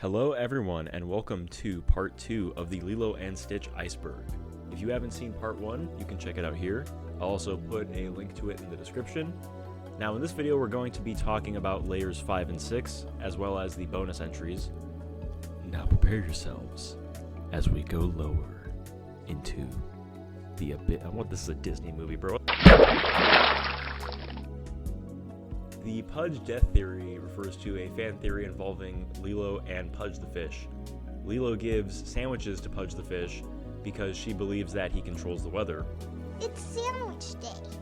Hello everyone and welcome to part 2 of the Lilo and Stitch Iceberg. If you haven't seen part 1, you can check it out here. I'll also put a link to it in the description. Now in this video we're going to be talking about layers 5 and 6, as well as the bonus entries. Now prepare yourselves as we go lower into the abyss. This is a Disney movie, bro. The Pudge death theory refers to a fan theory involving Lilo and Pudge the fish. Lilo gives sandwiches to Pudge the fish because she believes that he controls the weather. It's sandwich day.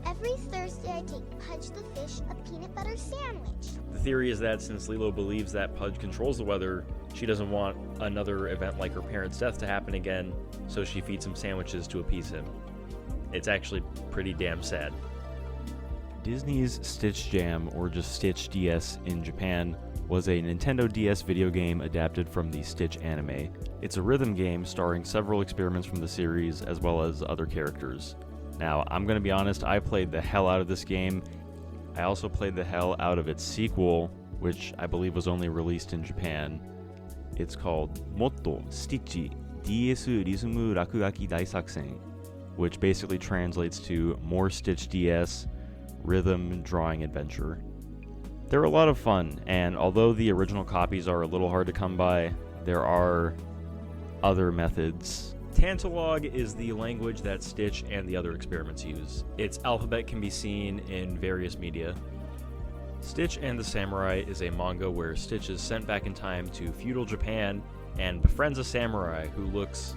Every Thursday I take Pudge the fish a peanut butter sandwich. The theory is that since Lilo believes that Pudge controls the weather, she doesn't want another event like her parents' death to happen again, so she feeds him sandwiches to appease him. It's actually pretty damn sad. Disney's Stitch Jam, or just Stitch DS in Japan, was a Nintendo DS video game adapted from the Stitch anime. It's a rhythm game starring several experiments from the series as well as other characters. Now, I'm gonna be honest, I played the hell out of this game. I also played the hell out of its sequel, which I believe was only released in Japan. It's called Motto Stitch DS Rhythm Rakugaki Daisakusen, which basically translates to More Stitch DS Rhythm Drawing Adventure. They're a lot of fun, and although the original copies are a little hard to come by, there are other methods. Tantalog is the language that Stitch and the other experiments use. Its alphabet can be seen in various media. Stitch and the Samurai is a manga where Stitch is sent back in time to feudal Japan and befriends a samurai who looks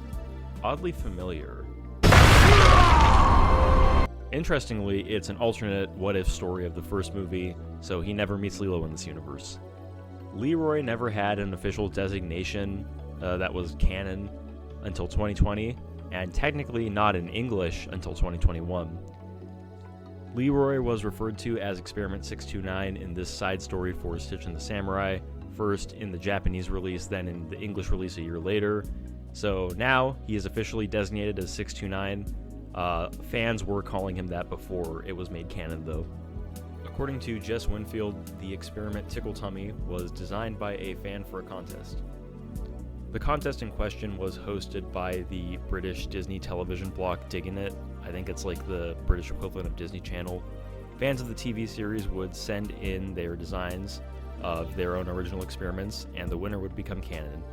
oddly familiar. Interestingly, it's an alternate what-if story of the first movie, so he never meets Lilo in this universe. Leroy never had an official designation that was canon until 2020, and technically not in English until 2021. Leroy was referred to as Experiment 629 in this side story for Stitch and the Samurai, first in the Japanese release, then in the English release a year later. So now he is officially designated as 629. Fans were calling him that before it was made canon, though. According to Jess Winfield, the experiment Tickle Tummy was designed by a fan for a contest. The contest in question was hosted by the British Disney television block Diggin' It. I think it's like the British equivalent of Disney Channel. Fans of the TV series would send in their designs of their own original experiments, and the winner would become canon.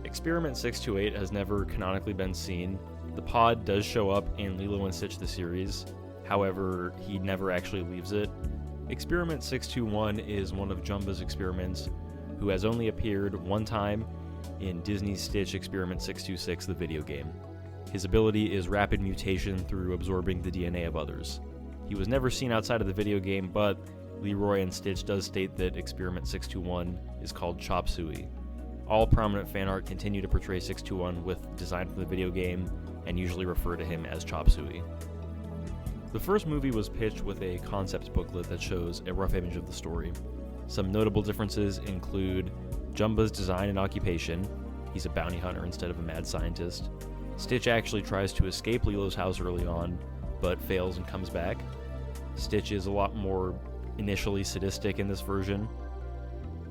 Experiment 628 has never canonically been seen. The pod does show up in Lilo and Stitch the series, however, he never actually leaves it. Experiment 621 is one of Jumba's experiments, who has only appeared one time in Disney's Stitch Experiment 626, the video game. His ability is rapid mutation through absorbing the DNA of others. He was never seen outside of the video game, but Leroy and Stitch does state that Experiment 621 is called Chop Suey. All prominent fan art continue to portray 621 with design from the video game, and usually refer to him as Chop Suey. The first movie was pitched with a concept booklet that shows a rough image of the story. Some notable differences include Jumba's design and occupation. He's a bounty hunter instead of a mad scientist. Stitch actually tries to escape Lilo's house early on, but fails and comes back. Stitch is a lot more initially sadistic in this version.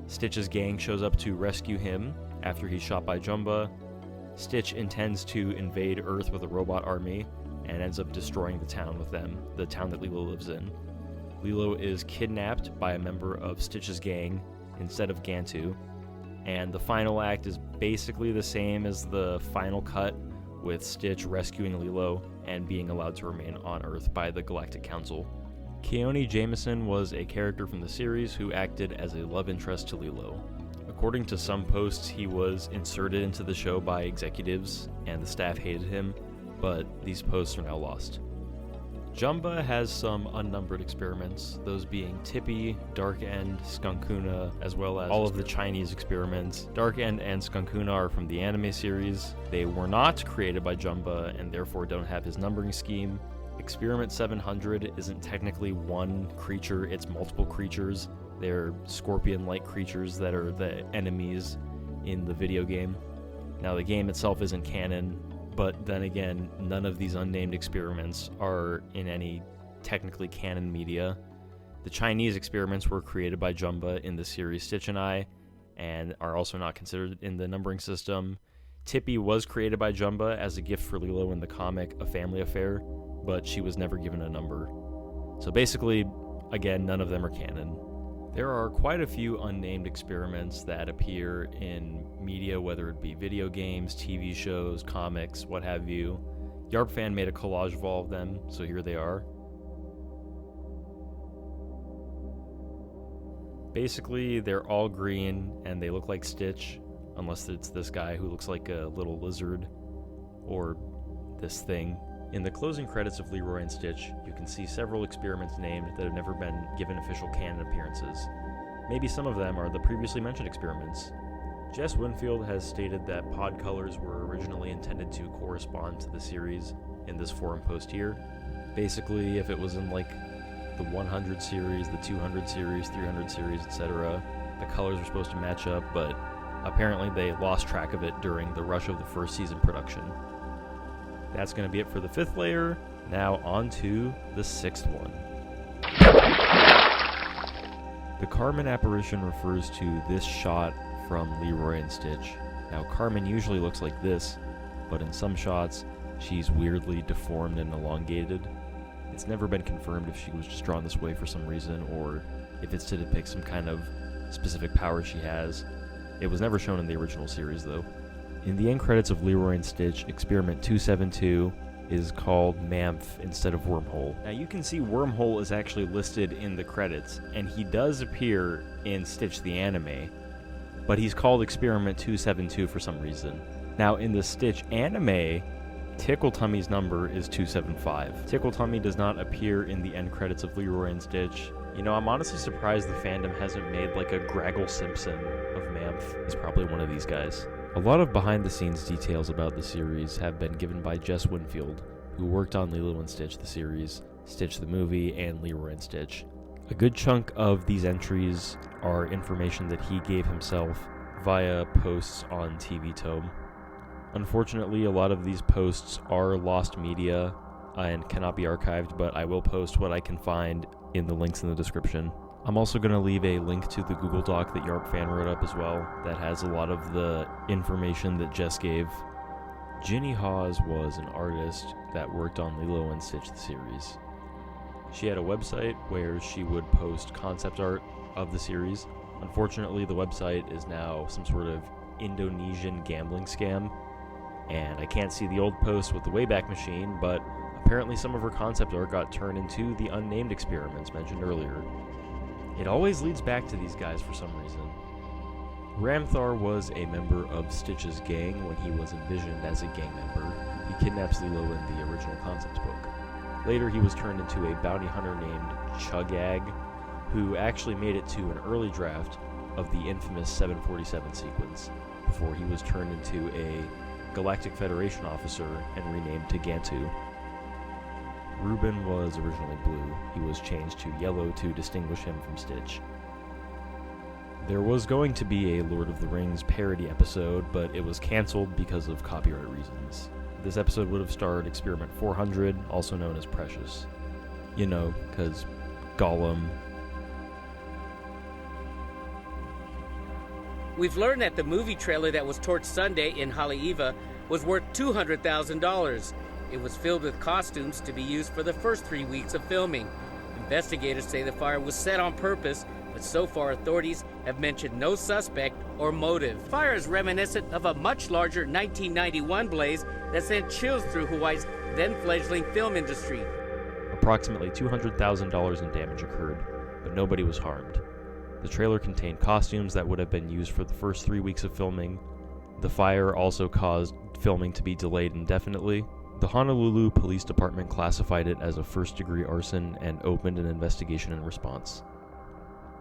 Stitch's gang shows up to rescue him after he's shot by Jumba. Stitch intends to invade Earth with a robot army and ends up destroying the town with them, the town that Lilo lives in. Lilo is kidnapped by a member of Stitch's gang instead of Gantu, and the final act is basically the same as the final cut, with Stitch rescuing Lilo and being allowed to remain on Earth by the Galactic Council. Kone Jameson was a character from the series who acted as a love interest to Lilo. According to some posts, he was inserted into the show by executives, and the staff hated him, but these posts are now lost. Jumba has some unnumbered experiments, those being Tippy, Dark End, Skunkuna, as well as all of the Chinese experiments. Dark End and Skunkuna are from the anime series. They were not created by Jumba, and therefore don't have his numbering scheme. Experiment 700 isn't technically one creature, it's multiple creatures. They're scorpion-like creatures that are the enemies in the video game. Now, the game itself isn't canon, but then again, none of these unnamed experiments are in any technically canon media. The Chinese experiments were created by Jumba in the series Stitch and I, and are also not considered in the numbering system. Tippy was created by Jumba as a gift for Lilo in the comic A Family Affair, but she was never given a number. So basically, again, none of them are canon. There are quite a few unnamed experiments that appear in media, whether it be video games, TV shows, comics, what have you. YARPFan made a collage of all of them, so here they are. Basically, they're all green, and they look like Stitch, unless it's this guy who looks like a little lizard, or this thing. In the closing credits of Leroy and Stitch, you can see several experiments named that have never been given official canon appearances. Maybe some of them are the previously mentioned experiments. Jess Winfield has stated that pod colors were originally intended to correspond to the series in this forum post here. Basically, if it was in like the 100 series, the 200 series, 300 series, etc., the colors were supposed to match up, but apparently they lost track of it during the rush of the first season production. That's going to be it for the 5th layer. Now on to the 6th one. The Carmen apparition refers to this shot from Leroy and Stitch. Now Carmen usually looks like this, but in some shots she's weirdly deformed and elongated. It's never been confirmed if she was just drawn this way for some reason or if it's to depict some kind of specific power she has. It was never shown in the original series though. In the end credits of Leroy and Stitch, Experiment 272 is called Mamph instead of Wormhole. Now you can see Wormhole is actually listed in the credits, and he does appear in Stitch the anime, but he's called Experiment 272 for some reason. Now in the Stitch anime, Tickle Tummy's number is 275. Tickle Tummy does not appear in the end credits of Leroy and Stitch. You know, I'm honestly surprised the fandom hasn't made like a Graggle Simpson of Mamph. He's probably one of these guys. A lot of behind-the-scenes details about the series have been given by Jess Winfield, who worked on Lilo and Stitch the series, Stitch the movie, and Leroy and Stitch. A good chunk of these entries are information that he gave himself via posts on TV Tome. Unfortunately, a lot of these posts are lost media and cannot be archived, but I will post what I can find in the links in the description. I'm also going to leave a link to the Google Doc that YARPFan wrote up as well that has a lot of the information that Jess gave. Ginny Hawes was an artist that worked on Lilo and Stitch the series. She had a website where she would post concept art of the series. Unfortunately, the website is now some sort of Indonesian gambling scam, and I can't see the old posts with the Wayback Machine, but apparently some of her concept art got turned into the unnamed experiments mentioned earlier. It always leads back to these guys for some reason. Ramthar was a member of Stitch's gang when he was envisioned as a gang member. He kidnaps Lilo in the original concept book. Later, he was turned into a bounty hunter named Chugag, who actually made it to an early draft of the infamous 747 sequence, before he was turned into a Galactic Federation officer and renamed to Gantu. Reuben was originally blue. He was changed to yellow to distinguish him from Stitch. There was going to be a Lord of the Rings parody episode, but it was cancelled because of copyright reasons. This episode would have starred Experiment 400, also known as Precious. You know, because Gollum. We've learned that the movie trailer that was torched Sunday in Haleiwa was worth $200,000. It was filled with costumes to be used for the first 3 weeks of filming. Investigators say the fire was set on purpose, but so far authorities have mentioned no suspect or motive. Fire is reminiscent of a much larger 1991 blaze that sent chills through Hawaii's then-fledgling film industry. Approximately $200,000 in damage occurred, but nobody was harmed. The trailer contained costumes that would have been used for the first 3 weeks of filming. The fire also caused filming to be delayed indefinitely. The Honolulu Police Department classified it as a first-degree arson and opened an investigation in response.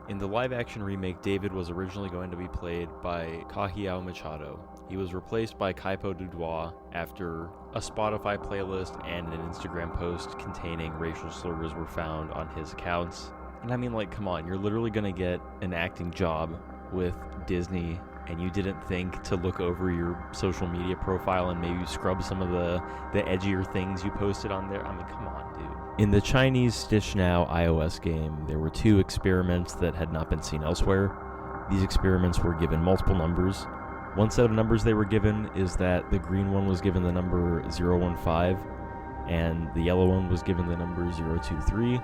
In the live-action remake, David was originally going to be played by Kahiao Machado. He was replaced by Kaipo Dudois after a Spotify playlist and an Instagram post containing racial slurs were found on his accounts. And I mean, like, come on, you're literally going to get an acting job with Disney, and you didn't think to look over your social media profile and maybe scrub some of the edgier things you posted on there? I mean, come on, dude. In the Chinese Stitch Now iOS game, there were 2 experiments that had not been seen elsewhere. These experiments were given multiple numbers. One set of numbers they were given is that the green one was given the number 015, and the yellow one was given the number 023.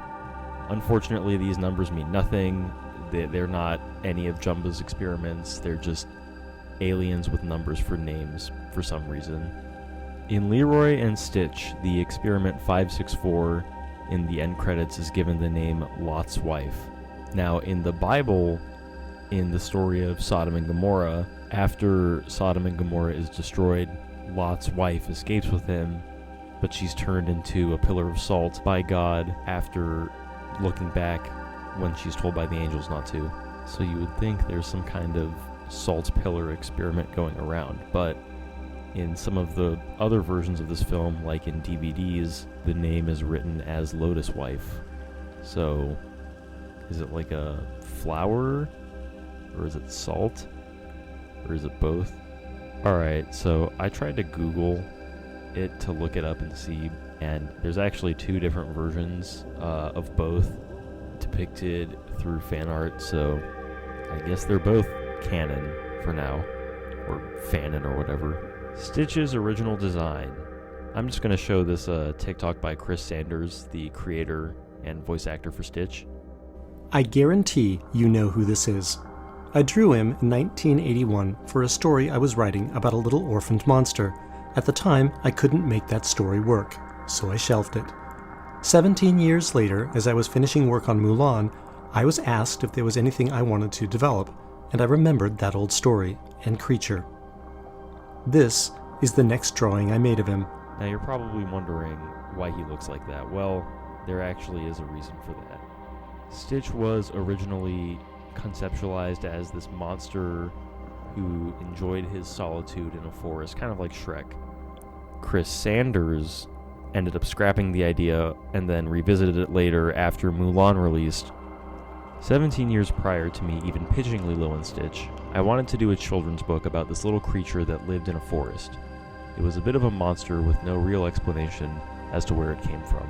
Unfortunately, these numbers mean nothing. They're not any of Jumba's experiments. They're just aliens with numbers for names for some reason. In Leroy and Stitch, the experiment 564 in the end credits is given the name Lot's wife. Now, in the Bible, in the story of Sodom and Gomorrah, after Sodom and Gomorrah is destroyed, Lot's wife escapes with him, but she's turned into a pillar of salt by God after looking back when she's told by the angels not to. So you would think there's some kind of salt pillar experiment going around, but in some of the other versions of this film, like in DVDs, the name is written as Lotus Wife. So, is it like a flower? Or is it salt? Or is it both? Alright, so I tried to Google it to look it up and see, and there's actually two different versions of both depicted through fan art, so I guess they're both canon for now, or fanon or whatever. Stitch's original design. I'm just going to show this TikTok by Chris Sanders, the creator and voice actor for Stitch. I guarantee you know who this is. I drew him in 1981 for a story I was writing about a little orphaned monster. At the time, I couldn't make that story work, so I shelved it. 17 years later, as I was finishing work on Mulan, I was asked if there was anything I wanted to develop, and I remembered that old story and creature. This is the next drawing I made of him. Now you're probably wondering why he looks like that. Well, there actually is a reason for that. Stitch was originally conceptualized as this monster who enjoyed his solitude in a forest, kind of like Shrek. Chris Sanders ended up scrapping the idea and then revisited it later after Mulan released. 17 years prior to me even pitching Lilo and Stitch, I wanted to do a children's book about this little creature that lived in a forest. It was a bit of a monster with no real explanation as to where it came from.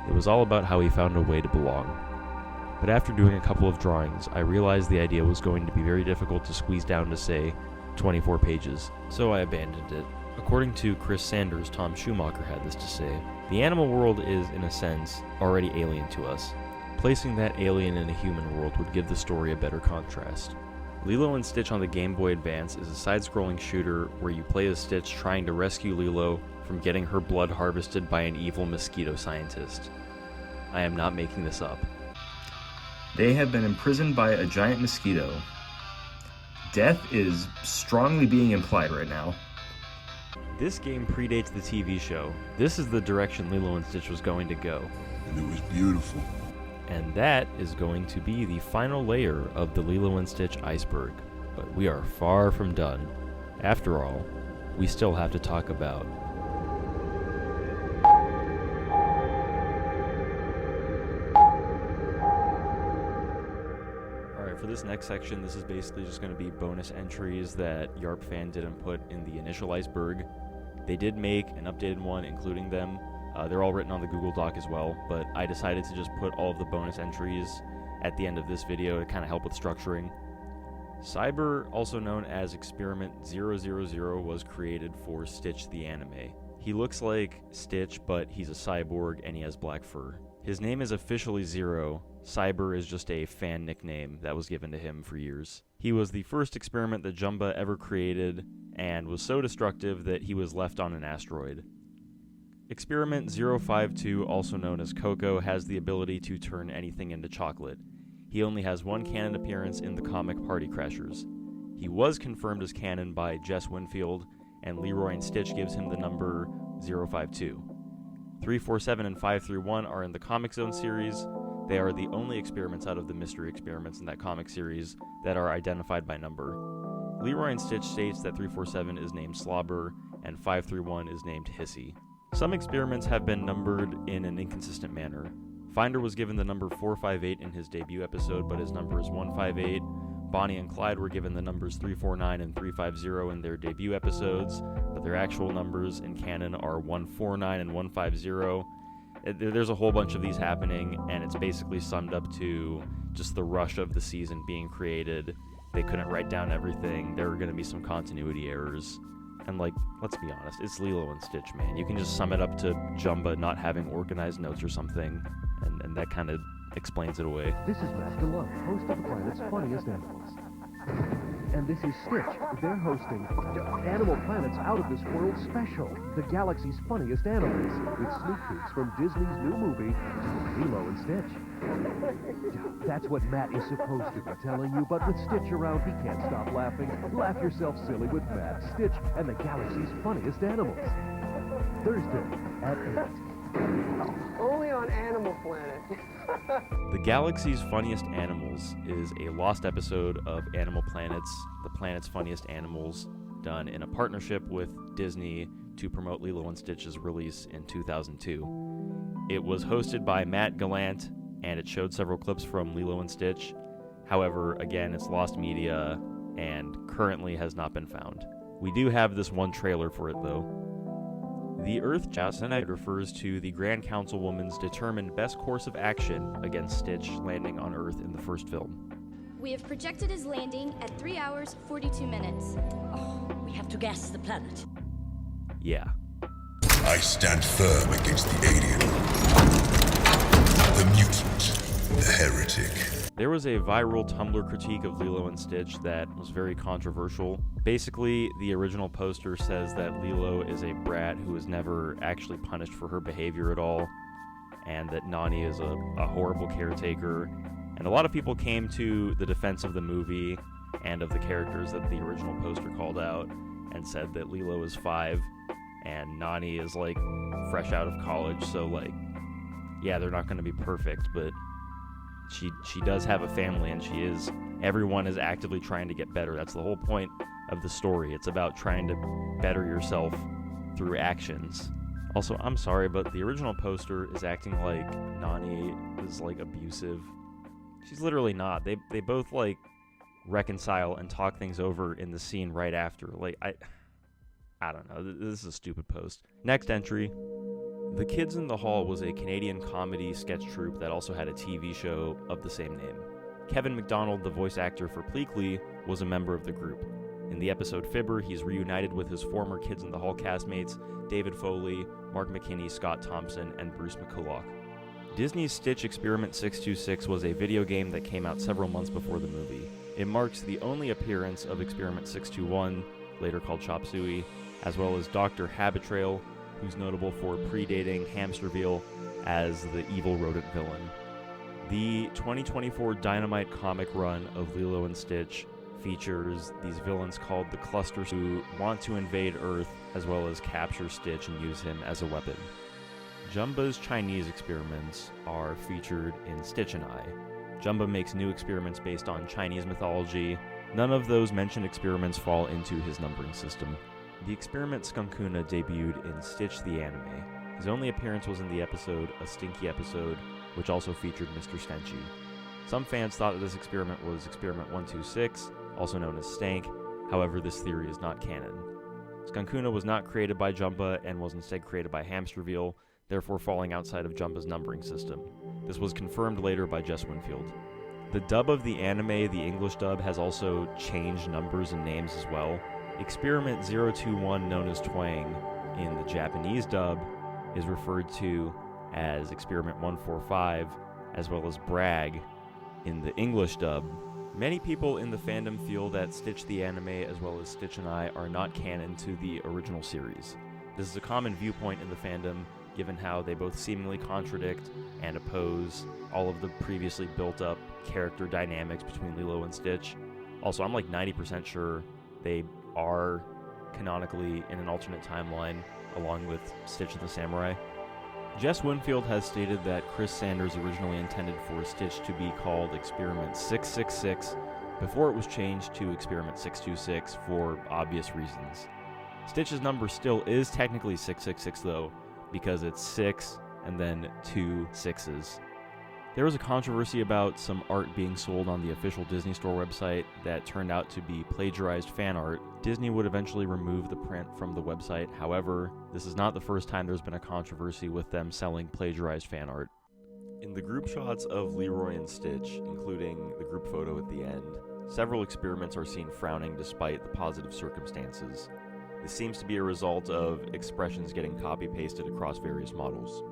It was all about how he found a way to belong. But after doing a couple of drawings, I realized the idea was going to be very difficult to squeeze down to, say, 24 pages, so I abandoned it. According to Chris Sanders, Tom Schumacher had this to say, "The animal world is, in a sense, already alien to us. Placing that alien in a human world would give the story a better contrast." Lilo and Stitch on the Game Boy Advance is a side-scrolling shooter where you play as Stitch trying to rescue Lilo from getting her blood harvested by an evil mosquito scientist. I am not making this up. They have been imprisoned by a giant mosquito. Death is strongly being implied right now. This game predates the TV show. This is the direction Lilo and Stitch was going to go. And it was beautiful. And that is going to be the final layer of the Lilo and Stitch iceberg. But we are far from done. After all, we still have to talk about for this next section, this is basically just going to be bonus entries that Yarp Fan didn't put in the initial iceberg. They did make an updated one including them. They're all written on the Google Doc as well, but I decided to just put all of the bonus entries at the end of this video to kind of help with structuring. Cyber, also known as Experiment 000, was created for Stitch the anime. He looks like Stitch, but he's a cyborg and he has black fur. His name is officially Zero. Cyber is just a fan nickname that was given to him for years. He was the first experiment that Jumba ever created and was so destructive that he was left on an asteroid. Experiment 052, also known as Coco, has the ability to turn anything into chocolate. He only has one canon appearance in the comic Party Crashers. He was confirmed as canon by Jess Winfield, and Leroy and Stitch gives him the number 052. 347 and 531 are in the Comic Zone series. They are the only experiments out of the mystery experiments in that comic series that are identified by number. Leroy and Stitch states that 347 is named Slobber and 531 is named Hissy. Some experiments have been numbered in an inconsistent manner. Finder was given the number 458 in his debut episode, but his number is 158. Bonnie and Clyde were given the numbers 349 and 350 in their debut episodes, but their actual numbers in canon are 149 and 150. There's a whole bunch of these happening, and it's basically summed up to just the rush of the season being created they couldn't write down everything. There were going to be some continuity errors. And, like, let's be honest, it's Lilo and Stitch, man. You can just sum it up to Jumba not having organized notes or something, and that kind of explains it away. This is Master Love, host of the planet's funniest animals. And this is Stitch. They're hosting Animal Planet's Out of This World special, the galaxy's funniest animals, with sneak peeks from Disney's new movie, Lilo and Stitch. That's what Matt is supposed to be telling you, but with Stitch around, he can't stop laughing. Laugh yourself silly with Matt, Stitch, and the galaxy's funniest animals. Thursday at 8. Only on Animal Planet. The Galaxy's Funniest Animals is a lost episode of Animal Planet's The Planet's Funniest Animals, done in a partnership with Disney to promote Lilo and Stitch's release in 2002. It was hosted by Matt Gallant, and it showed several clips from Lilo and Stitch. However, again, it's lost media and currently has not been found. We do have this one trailer for it, though. The Earth Senate refers to the Grand Councilwoman's determined best course of action against Stitch landing on Earth in the first film. We have projected his landing at 3 hours, 42 minutes. Oh, we have to gas the planet. Yeah. I stand firm against the alien, the mutant, the heretic. There was a viral Tumblr critique of Lilo and Stitch that was very controversial. Basically, the original poster says that Lilo is a brat who was never actually punished for her behavior at all, and that Nani is a horrible caretaker. And a lot of people came to the defense of the movie and of the characters that the original poster called out and said that Lilo is 5 and Nani is, like, fresh out of college, so, like, yeah, they're not going to be perfect, but she does have a family, and everyone is actively trying to get better. That's the whole point of the story. It's about trying to better yourself through actions. Also, I'm sorry, but the original poster is acting like Nani is, like, abusive. She's literally not. They both, like, reconcile and talk things over in the scene right after. Like, I don't know. This is a stupid post. Next entry. The Kids in the Hall was a Canadian comedy sketch troupe that also had a TV show of the same name. Kevin McDonald, the voice actor for Pleakley, was a member of the group. In the episode Fibber, he's reunited with his former Kids in the Hall castmates David Foley, Mark McKinney, Scott Thompson, and Bruce McCulloch. Disney's Stitch Experiment 626 was a video game that came out several months before the movie. It marks the only appearance of Experiment 621, later called Chop Suey, as well as Dr. Habitrail, who's notable for predating Hamsterville as the evil rodent villain. The 2024 Dynamite comic run of Lilo and Stitch features these villains called the Clusters who want to invade Earth as well as capture Stitch and use him as a weapon. Jumba's Chinese experiments are featured in Stitch and I. Jumba makes new experiments based on Chinese mythology. None of those mentioned experiments fall into his numbering system. The experiment Skunkuna debuted in Stitch the Anime. His only appearance was in the episode A Stinky Episode, which also featured Mr. Stenchy. Some fans thought that this experiment was Experiment 126, also known as Stank. However, this theory is not canon. Skunkuna was not created by Jumba and was instead created by Hamsterville, therefore falling outside of Jumba's numbering system. This was confirmed later by Jess Winfield. The dub of the anime, the English dub, has also changed numbers and names as well. Experiment 021, known as Twang in the Japanese dub, is referred to as Experiment 145, as well as Bragg in the English dub. Many people in the fandom feel that Stitch the Anime as well as Stitch and I are not canon to the original series. This is a common viewpoint in the fandom, given how they both seemingly contradict and oppose all of the previously built-up character dynamics between Lilo and Stitch. Also, I'm like 90% sure they are canonically in an alternate timeline, along with Stitch and the Samurai. Jess Winfield has stated that Chris Sanders originally intended for Stitch to be called Experiment 666 before it was changed to Experiment 626 for obvious reasons. Stitch's number still is technically 666 though, because it's 6 and then 2 6s. There was a controversy about some art being sold on the official Disney Store website that turned out to be plagiarized fan art. Disney would eventually remove the print from the website. However, this is not the first time there's been a controversy with them selling plagiarized fan art. In the group shots of Leroy and Stitch, including the group photo at the end, Several experiments are seen frowning despite the positive circumstances. This seems to be a result of expressions getting copy-pasted across various models.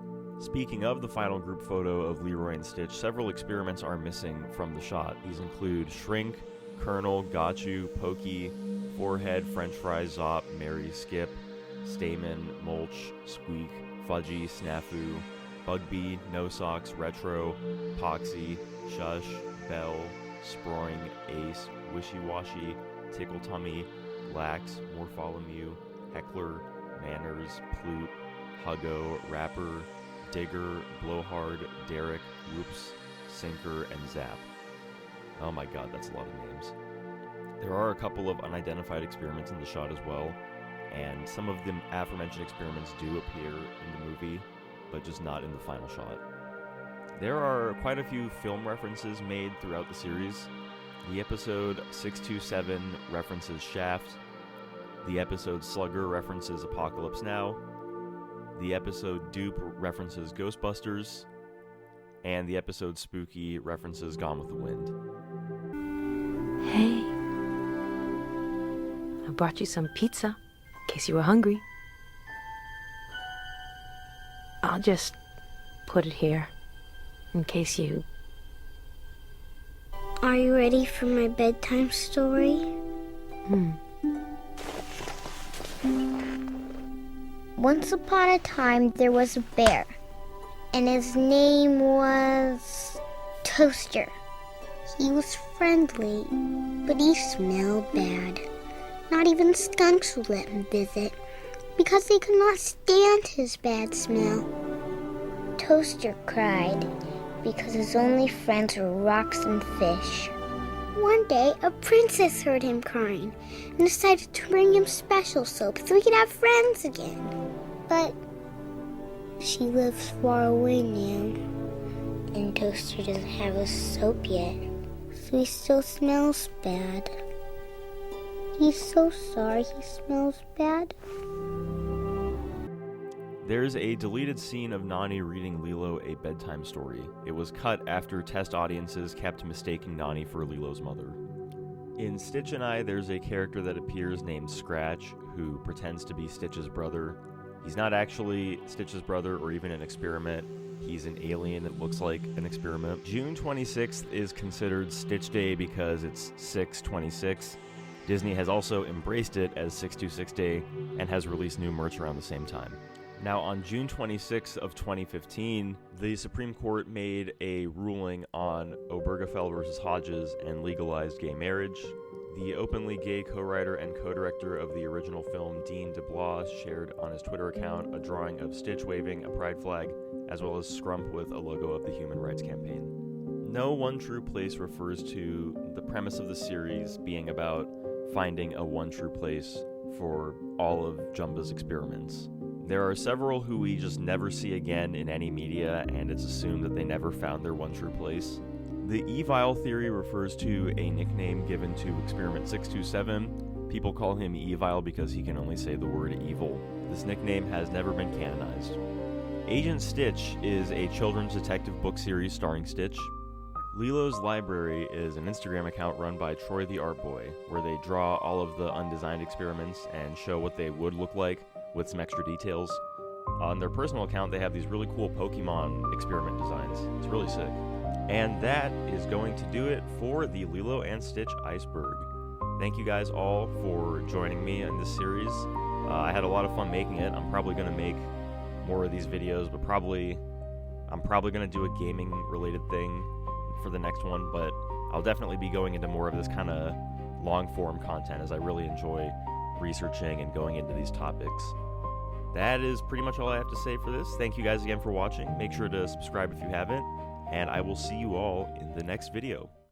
Speaking of the final group photo of Leroy and Stitch, several experiments are missing from the shot. These include Shrink, Colonel, Gotchu, Pokey, Forehead, French Fry, Zop, Mary, Skip, Stamen, Mulch, Squeak, Fudgy, Snafu, Bugby, No Socks, Retro, Poxy, Shush, Bell, Sproing, Ace, Wishy-Washy, Tickle Tummy, Lax, Morpholomew, Heckler, Manners, Plute, Huggo, Rapper, Digger, Blowhard, Derek, Whoops, Sinker, and Zap. Oh my god, that's a lot of names. There are a couple of unidentified experiments in the shot as well, and some of the aforementioned experiments do appear in the movie, but just not in the final shot. There are quite a few film references made throughout the series. The episode 627 references Shaft, the episode Slugger references Apocalypse Now, the episode Dupe references Ghostbusters, and the episode Spooky references Gone with the Wind. Hey, I brought you some pizza in case you were hungry. I'll just put it here in case you... Are you ready for my bedtime story? Once upon a time, there was a bear, and his name was Toaster. He was friendly, but he smelled bad. Not even skunks would let him visit, because they could not stand his bad smell. Toaster cried, because his only friends were rocks and fish. One day, a princess heard him crying and decided to bring him special soap so he could have friends again. But she lives far away now, and Toaster doesn't have his soap yet, so he still smells bad. He's so sorry he smells bad. There's a deleted scene of Nani reading Lilo a bedtime story. It was cut after test audiences kept mistaking Nani for Lilo's mother. In Stitch and I, there's a character that appears named Scratch, who pretends to be Stitch's brother. He's not actually Stitch's brother or even an experiment. He's an alien that looks like an experiment. June 26th is considered Stitch Day because it's 6/26. Disney has also embraced it as 626 Day and has released new merch around the same time. Now, on June 26th of 2015, the Supreme Court made a ruling on Obergefell versus Hodges and legalized gay marriage. The openly gay co-writer and co-director of the original film, Dean DeBlois, shared on his Twitter account a drawing of Stitch waving a pride flag, as well as Scrump with a logo of the Human Rights Campaign. No One True Place refers to the premise of the series being about finding a one true place for all of Jumba's experiments. There are several who we just never see again in any media, and it's assumed that they never found their one true place. The Evil theory refers to a nickname given to Experiment 627. People call him Evil because he can only say the word evil. This nickname has never been canonized. Agent Stitch is a children's detective book series starring Stitch. Lilo's Library is an Instagram account run by Troy the Art Boy, where they draw all of the undesigned experiments and show what they would look like with some extra details. On their personal account, they have these really cool Pokemon experiment designs. It's really sick. And that is going to do it for the Lilo and Stitch Iceberg. Thank you guys all for joining me in this series. I had a lot of fun making it. I'm probably going to make more of these videos, but I'm probably going to do a gaming related thing for the next one, but I'll definitely be going into more of this kind of long form content, as I really enjoy researching and going into these topics. That is pretty much all I have to say for this. Thank you guys again for watching. Make sure to subscribe if you haven't, and I will see you all in the next video.